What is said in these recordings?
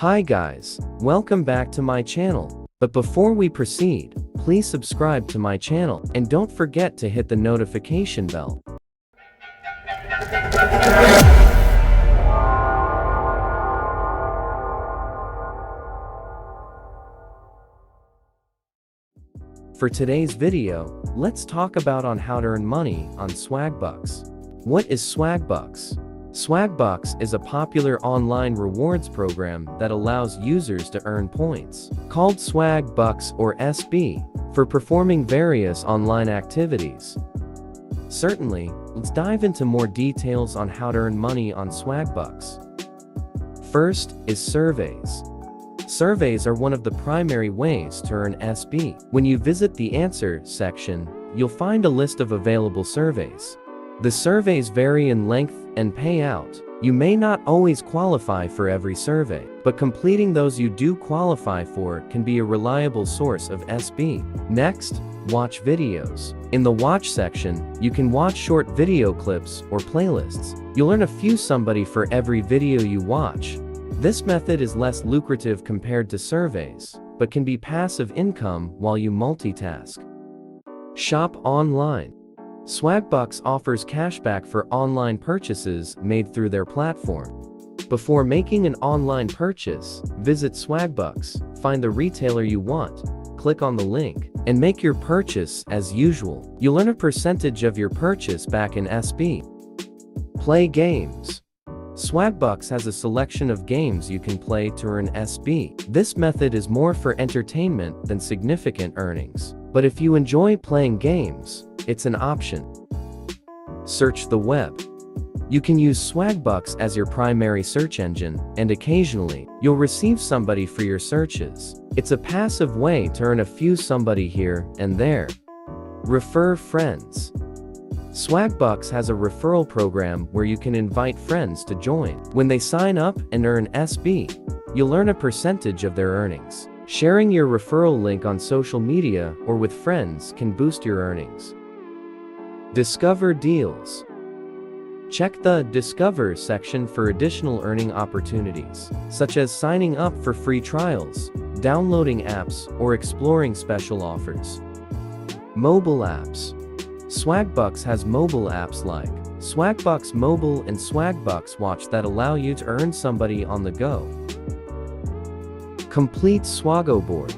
Hi guys, welcome back to my channel. But before we proceed, please subscribe to my channel and don't forget to hit the notification bell. For today's video, let's talk about on how to earn money on Swagbucks. What is Swagbucks? Swagbucks is a popular online rewards program that allows users to earn points, called Swagbucks or SB, for performing various online activities. Certainly, let's dive into more details on how to earn money on Swagbucks. First is surveys. Surveys are one of the primary ways to earn SB. When you visit the answer section, you'll find a list of available surveys. The surveys vary in length and payout. You may not always qualify for every survey, but completing those you do qualify for can be a reliable source of SB. Next, watch videos. In the watch section, you can watch short video clips or playlists. You'll earn a few somebody for every video you watch. This method is less lucrative compared to surveys, but can be passive income while you multitask. Shop online. Swagbucks offers cashback for online purchases made through their platform. Before making an online purchase, visit Swagbucks, find the retailer you want, click on the link, and make your purchase as usual. You'll earn a percentage of your purchase back in SB. Play games. Swagbucks has a selection of games you can play to earn SB. This method is more for entertainment than significant earnings, but if you enjoy playing games, it's an option. Search the web. You can use Swagbucks as your primary search engine, and occasionally, you'll receive somebody for your searches. It's a passive way to earn a few somebody here and there. Refer friends. Swagbucks has a referral program where you can invite friends to join. When they sign up and earn SB, you'll earn a percentage of their earnings. Sharing your referral link on social media or with friends can boost your earnings. Discover deals. Check the Discover section for additional earning opportunities, such as signing up for free trials, downloading apps, or exploring special offers. Mobile apps. Swagbucks has mobile apps like Swagbucks Mobile and Swagbucks Watch that allow you to earn somebody on the go. Complete Swago board.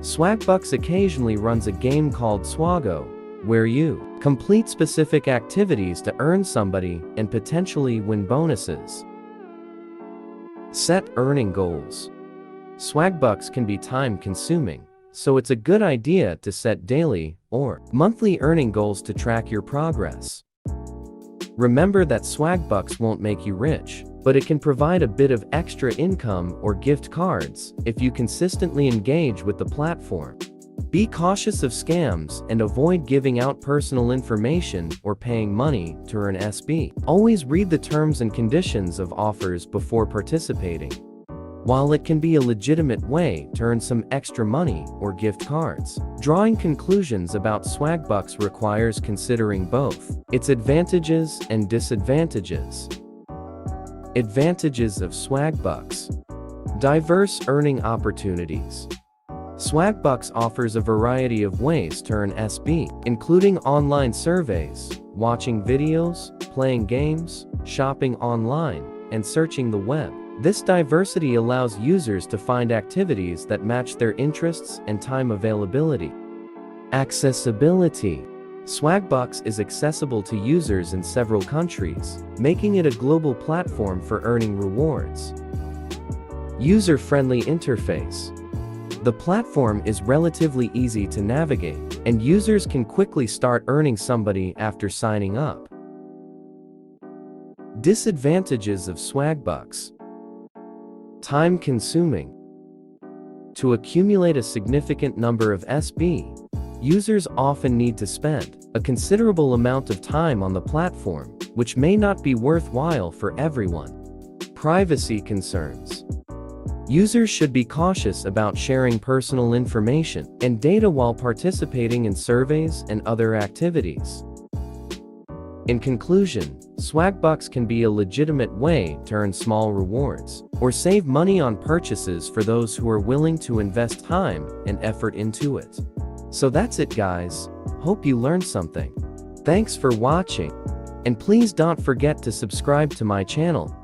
Swagbucks occasionally runs a game called Swago, where you complete specific activities to earn somebody and potentially win bonuses. Set earning goals. Swagbucks can be time-consuming, so it's a good idea to set daily or monthly earning goals to track your progress. Remember that Swagbucks won't make you rich, but it can provide a bit of extra income or gift cards if you consistently engage with the platform. Be cautious of scams and avoid giving out personal information or paying money to earn SB. Always read the terms and conditions of offers before participating. While it can be a legitimate way to earn some extra money or gift cards, drawing conclusions about Swagbucks requires considering both its advantages and disadvantages. Advantages of Swagbucks. Diverse earning opportunities. Swagbucks offers a variety of ways to earn SB, including online surveys, watching videos, playing games, shopping online, and searching the web. This diversity allows users to find activities that match their interests and time availability. Accessibility. Swagbucks is accessible to users in several countries, making it a global platform for earning rewards. User-friendly interface. The platform is relatively easy to navigate, and users can quickly start earning somebody after signing up. Disadvantages of Swagbucks. Time-consuming. To accumulate a significant number of SB, users often need to spend a considerable amount of time on the platform, which may not be worthwhile for everyone. Privacy concerns. Users should be cautious about sharing personal information and data while participating in surveys and other activities. In conclusion, Swagbucks can be a legitimate way to earn small rewards or save money on purchases for those who are willing to invest time and effort into it. So that's it, guys. Hope you learned something. Thanks for watching. And please don't forget to subscribe to my channel.